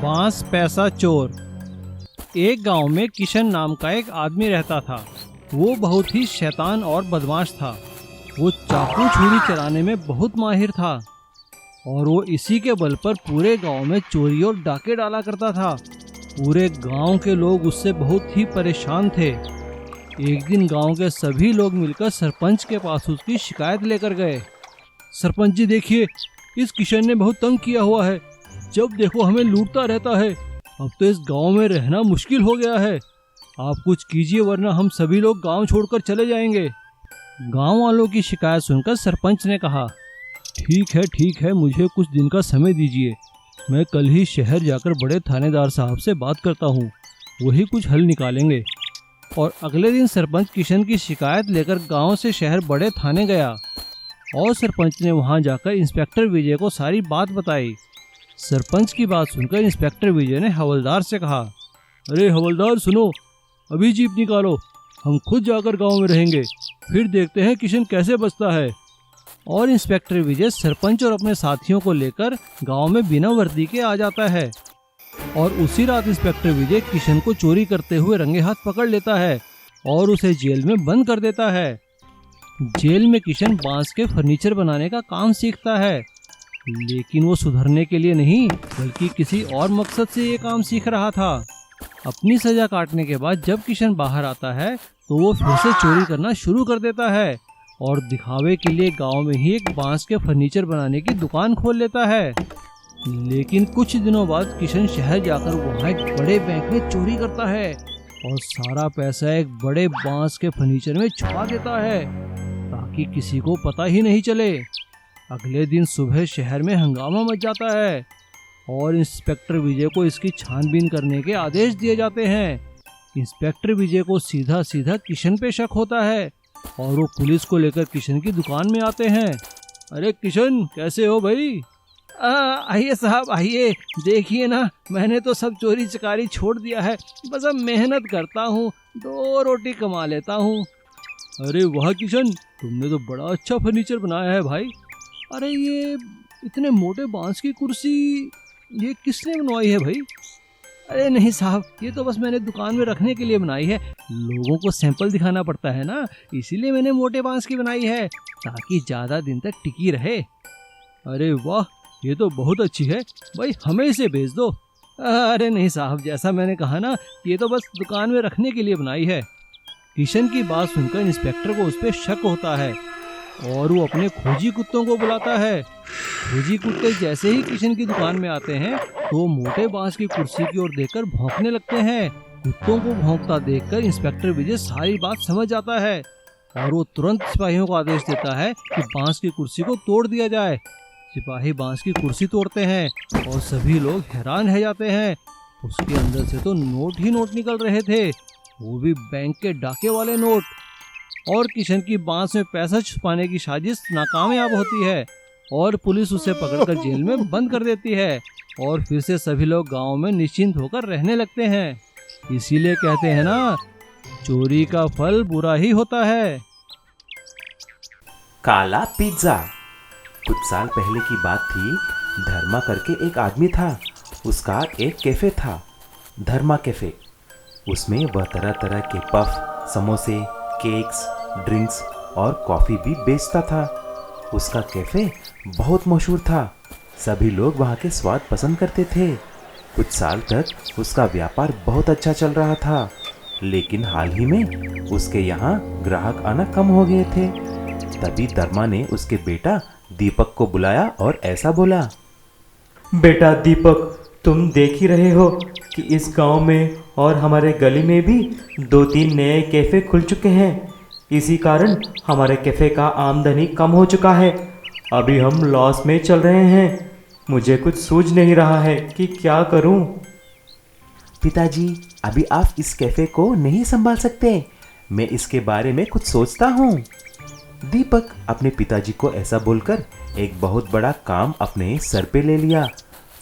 बांस पैसा चोर। एक गांव में किशन नाम का एक आदमी रहता था। वो बहुत ही शैतान और बदमाश था। वो चाकू छुरी चलाने में बहुत माहिर था और वो इसी के बल पर पूरे गांव में चोरी और डाके डाला करता था। पूरे गांव के लोग उससे बहुत ही परेशान थे। एक दिन गांव के सभी लोग मिलकर सरपंच के पास उसकी शिकायत लेकर गए। सरपंच जी देखिए, इस किशन ने बहुत तंग किया हुआ है। जब देखो हमें लूटता रहता है। अब तो इस गांव में रहना मुश्किल हो गया है। आप कुछ कीजिए वरना हम सभी लोग गांव छोड़कर चले जाएंगे। गांव वालों की शिकायत सुनकर सरपंच ने कहा, ठीक है, मुझे कुछ दिन का समय दीजिए। मैं कल ही शहर जाकर बड़े थानेदार साहब से बात करता हूँ, वही कुछ हल निकालेंगे। और अगले दिन सरपंच किशन की शिकायत लेकर गांव से शहर बड़े थाने गया और सरपंच ने वहां जाकर इंस्पेक्टर विजय को सारी बात बताई। सरपंच की बात सुनकर इंस्पेक्टर विजय ने हवलदार से कहा, अरे हवलदार सुनो, अभी जीप निकालो, हम खुद जाकर गांव में रहेंगे, फिर देखते हैं किशन कैसे बचता है। और इंस्पेक्टर विजय सरपंच और अपने साथियों को लेकर गांव में बिना वर्दी के आ जाता है और उसी रात इंस्पेक्टर विजय किशन को चोरी करते हुए रंगे हाथ पकड़ लेता है और उसे जेल में बंद कर देता है। जेल में किशन बांस के फर्नीचर बनाने का काम सीखता है, लेकिन वो सुधरने के लिए नहीं बल्कि किसी और मकसद से ये काम सीख रहा था। अपनी सजा काटने के बाद जब किशन बाहर आता है तो वो फिर से चोरी करना शुरू कर देता है और दिखावे के लिए गांव में ही एक बांस के फर्नीचर बनाने की दुकान खोल लेता है। लेकिन कुछ दिनों बाद किशन शहर जाकर वहाँ एक बड़े बैंक में चोरी करता है और सारा पैसा एक बड़े बांस के फर्नीचर में छुपा देता है ताकि किसी को पता ही नहीं चले। अगले दिन सुबह शहर में हंगामा मच जाता है और इंस्पेक्टर विजय को इसकी छानबीन करने के आदेश दिए जाते हैं। इंस्पेक्टर विजय को सीधा सीधा किशन पे शक होता है और वो पुलिस को लेकर किशन की दुकान में आते हैं। अरे किशन, कैसे हो भाई? आइए साहब आइए, देखिए ना, मैंने तो सब चोरी चकारी छोड़ दिया है। बस अब मेहनत करता हूँ, 2 रोटी कमा लेता हूँ। अरे वाह किशन, तुमने तो बड़ा अच्छा फर्नीचर बनाया है भाई। अरे ये इतने मोटे बांस की कुर्सी ये किसने बनवाई है भाई? अरे नहीं साहब, ये तो बस मैंने दुकान में रखने के लिए बनाई है। लोगों को सैंपल दिखाना पड़ता है ना, इसीलिए मैंने मोटे बांस की बनाई है ताकि ज़्यादा दिन तक टिकी रहे। अरे वाह, ये तो बहुत अच्छी है भाई, हमें इसे भेज दो। अरे नहीं साहब, जैसा मैंने कहा ना, ये तो बस दुकान में रखने के लिए बनाई है। किशन की बात सुनकर इंस्पेक्टर को उस पर शक होता है और वो अपने खोजी कुत्तों को बुलाता है। खोजी कुत्ते जैसे ही किशन की दुकान में आते हैं तो वो मोटे बांस की कुर्सी की ओर देखकर भौंकने लगते हैं। कुत्तों को भौंकता देखकर इंस्पेक्टर विजय सारी बात समझ जाता है और वो तुरंत सिपाहियों को आदेश देता है कि बांस की कुर्सी को तोड़ दिया जाए। सिपाही बांस की कुर्सी तोड़ते हैं और सभी लोग हैरान रह जाते हैं। उसके अंदर से तो नोट ही नोट निकल रहे थे, वो भी बैंक के डाके वाले नोट। और किशन की बांस में पैसा छुपाने की साजिश नाकामयाब होती है और पुलिस उसे पकड़कर जेल में बंद कर देती है और फिर से सभी लोग गांव में निश्चिंत होकर रहने लगते हैं। इसीलिए कहते हैं ना, चोरी का फल बुरा ही होता है। काला पिज्जा। कुछ साल पहले की बात थी। धर्मा करके एक आदमी था। उसका एक कैफे था, धर्मा कैफे। उसमें वह तरह तरह के पफ, समोसे, केक्स, ड्रिंक्स और कॉफ़ी भी बेचता था। उसका कैफे बहुत मशहूर था, सभी लोग वहाँ के स्वाद पसंद करते थे। कुछ साल तक उसका व्यापार बहुत अच्छा चल रहा था, लेकिन हाल ही में उसके यहाँ ग्राहक आना कम हो गए थे। तभी धर्मा ने उसके बेटा दीपक को बुलाया और ऐसा बोला, बेटा दीपक, तुम देख ही रहे हो कि इस गांव में और हमारे गली में भी 2-3 नए कैफ़े खुल चुके हैं। इसी कारण हमारे कैफ़े का आमदनी कम हो चुका है। अभी हम लॉस में चल रहे हैं। मुझे कुछ सूझ नहीं रहा है कि क्या करूं। पिताजी, अभी आप इस कैफ़े को नहीं संभाल सकते। मैं इसके बारे में कुछ सोचता हूँ। दीपक अपने पिताजी को ऐसा बोलकर एक बहुत बड़ा काम अपने सर पे ले लिया।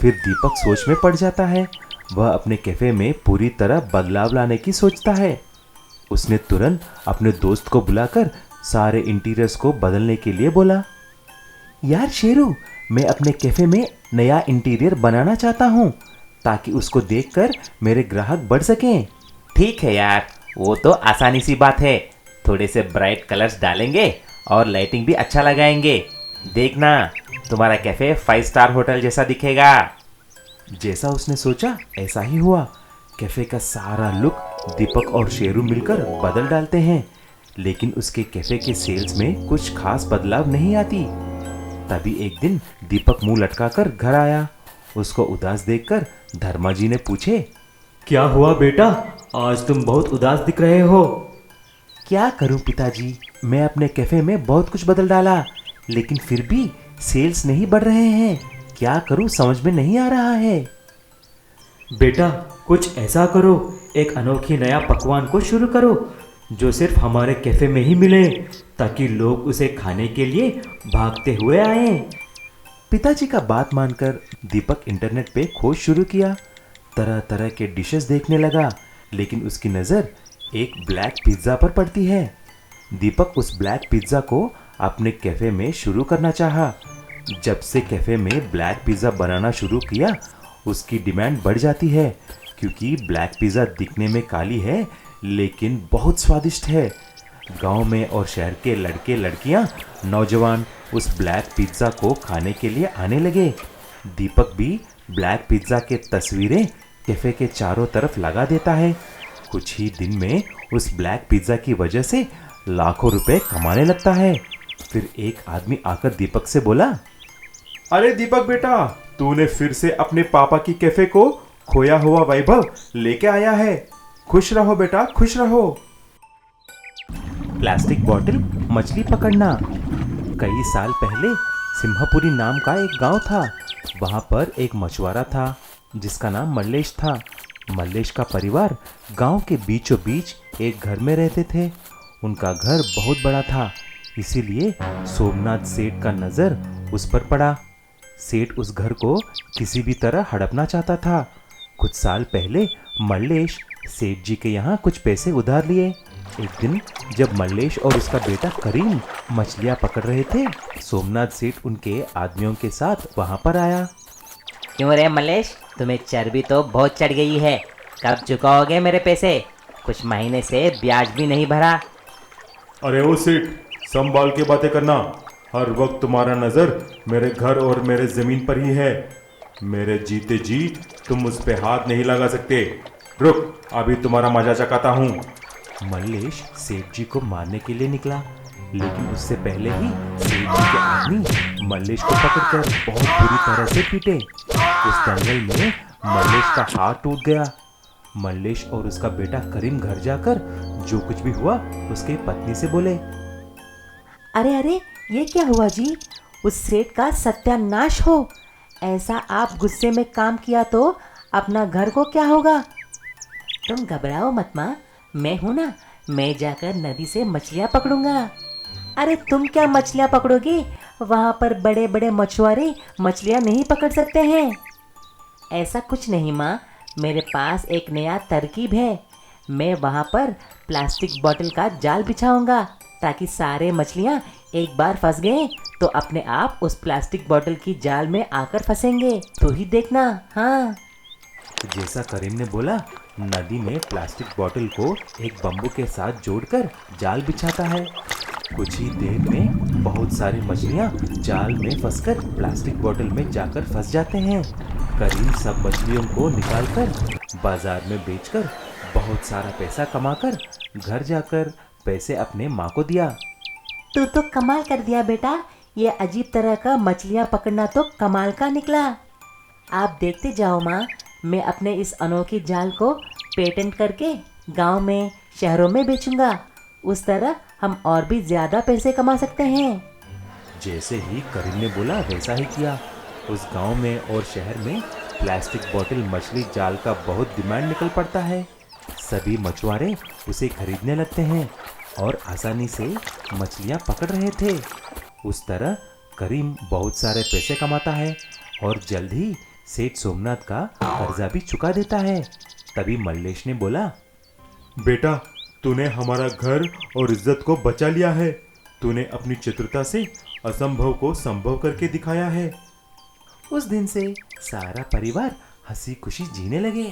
फिर दीपक सोच में पड़ जाता है। वह अपने कैफ़े में पूरी तरह बदलाव लाने की सोचता है। उसने तुरंत अपने दोस्त को बुलाकर सारे इंटीरियर्स को बदलने के लिए बोला, यार शेरू, मैं अपने कैफ़े में नया इंटीरियर बनाना चाहता हूँ। ताकि उसको देखकर मेरे ग्राहक बढ़ सकें। ठीक है यार, वो तो आसानी सी बात है। थोड़े से ब्राइट कलर्स डालेंगे और लाइटिंग भी अच्छा लगाएंगे। देखना, तुम्हारा कैफे 5 स्टार होटल जैसा दिखेगा। जैसा उसने सोचा ऐसा ही हुआ। कैफे का सारा लुक दीपक और शेरू मिलकर बदल डालते हैं, लेकिन उसके कैफे के सेल्स में कुछ खास बदलाव नहीं आती। तभी एक दिन दीपक मुंह लटकाकर घर आया। उसको उदास देखकर धर्मा जी ने पूछे, क्या हुआ बेटा, आज तुम बहुत उदास दिख रहे हो। क्या करूं पिताजी, मैं अपने कैफे में बहुत कुछ बदल डाला, लेकिन फिर भी सेल्स नहीं बढ़ रहे हैं। क्या करूं समझ में नहीं आ रहा है। बेटा कुछ ऐसा करो, एक अनोखी नया पकवान को शुरू करो जो सिर्फ हमारे कैफे में ही मिले, ताकि लोग उसे खाने के लिए भागते हुए आएं। पिताजी का बात मानकर दीपक इंटरनेट पे खोज शुरू किया। तरह तरह के डिशेस देखने लगा, लेकिन उसकी नज़र एक ब्लैक पिज्ज़ा पर पड़ती है। दीपक उस ब्लैक पिज्ज़ा को अपने कैफे में शुरू करना चाहा। जब से कैफे में ब्लैक पिज़्ज़ा बनाना शुरू किया, उसकी डिमांड बढ़ जाती है, क्योंकि ब्लैक पिज़्ज़ा दिखने में काली है लेकिन बहुत स्वादिष्ट है। गांव में और शहर के लड़के लड़कियां, नौजवान उस ब्लैक पिज़्ज़ा को खाने के लिए आने लगे। दीपक भी ब्लैक पिज़्ज़ा के तस्वीरें कैफे के चारों तरफ लगा देता है। कुछ ही दिन में उस ब्लैक पिज़्ज़ा की वजह से लाखों रुपए कमाने लगता है। फिर एक आदमी आकर दीपक से बोला, अरे दीपक बेटा, तूने फिर से अपने पापा की कैफे को खोया हुआ वैभव लेके आया है। खुश रहो बेटा, खुश रहो। प्लास्टिक बॉटल मछली पकड़ना। कई साल पहले सिम्हापुरी नाम का एक गांव था। वहां पर एक मछुआरा था जिसका नाम मल्लेश था। मल्लेश का परिवार गांव के बीचों बीच एक घर में रहते थे। उनका घर बहुत बड़ा था, इसीलिए सोमनाथ सेठ का नज़र उस पर पड़ा। सेठ उस घर को किसी भी तरह हड़पना चाहता था। कुछ साल पहले मल्लेश सेठ जी के यहाँ कुछ पैसे उधार लिए। एक दिन जब मल्लेश और उसका बेटा करीम मछलियाँ पकड़ रहे थे, सोमनाथ सेठ उनके आदमियों के साथ वहाँ पर आया। क्यों रे मल्लेश, तुम्हें चर्बी तो बहुत चढ़ गई है। कब चुकाओगे मेरे पैसे? कुछ महीने से ब्याज भी नहीं भरा। अरे ओ सेठ, संभाल के बातें करना। हर वक्त तुम्हारा नजर मेरे घर और मेरे जमीन पर ही है। मेरे जीते जी तुम उस पे हाथ नहीं लगा सकते। रुक, अभी तुम्हारा मजा चकाता हूँ। मल्लेश सेठ जी को मारने के लिए निकला, लेकिन उससे पहले ही सेठ जी के आदमी मल्लेश को पकड़कर बहुत बुरी तरह से पीटे। उस दंगल में मल्लेश का हाथ टूट गया। मल्लेश और उसका बेटा करीम घर जाकर जो कुछ भी हुआ उसके पत्नी से बोले, अरे अरे, ये क्या हुआ जी? उस सेठ का सत्यानाश हो। ऐसा आप गुस्से में काम किया तो अपना घर को क्या होगा? तुम घबराओ मत माँ, मैं हूं ना, मैं जाकर नदी से मछलियाँ पकड़ूंगा। अरे तुम क्या मछलियाँ पकड़ोगे? वहाँ पर बड़े बड़े मछुआरे मछलियाँ नहीं पकड़ सकते हैं। ऐसा कुछ नहीं माँ, मेरे पास एक नया तरकीब है। मैं वहाँ पर प्लास्टिक बोतल का जाल बिछाऊंगा, ताकि सारे मछलियाँ एक बार फंस गए तो अपने आप उस प्लास्टिक बोतल की जाल में आकर फंसेंगे। तो ही देखना। हाँ, जैसा करीम ने बोला, नदी में प्लास्टिक बोतल को एक बम्बू के साथ जोड़कर जाल बिछाता है। कुछ ही देर में बहुत सारी मछलियाँ जाल में फंसकर प्लास्टिक बोतल में जाकर फंस जाते हैं। करीम सब मछलियों को निकालकर बाजार में बेचकर बहुत सारा पैसा कमाकर घर जाकर पैसे अपने माँ को दिया। तू तो कमाल कर दिया बेटा। ये अजीब तरह का मछलियाँ पकड़ना तो कमाल का निकला। आप देखते जाओ माँ, मैं अपने इस अनोखे जाल को पेटेंट करके गांव में, शहरों में बेचूंगा। उस तरह हम और भी ज़्यादा पैसे कमा सकते हैं। जैसे ही करीम ने बोला वैसा ही किया। उस गांव में और शहर में प्लास्टिक बोतल मछली जाल का बहुत डिमांड निकल पड़ता है। सभी मछुआरे उसे खरीदने लगते हैं और आसानी से मछलियां पकड़ रहे थे। उस तरह करीम बहुत सारे पैसे कमाता है और जल्द ही सेठ सोमनाथ का कर्जा भी चुका देता है। तभी मल्लेश ने बोला, बेटा, तूने हमारा घर और इज्जत को बचा लिया है। तूने अपनी चतुरता से असंभव को संभव करके दिखाया है। उस दिन से सारा परिवार हंसी खुशी जीने लगे।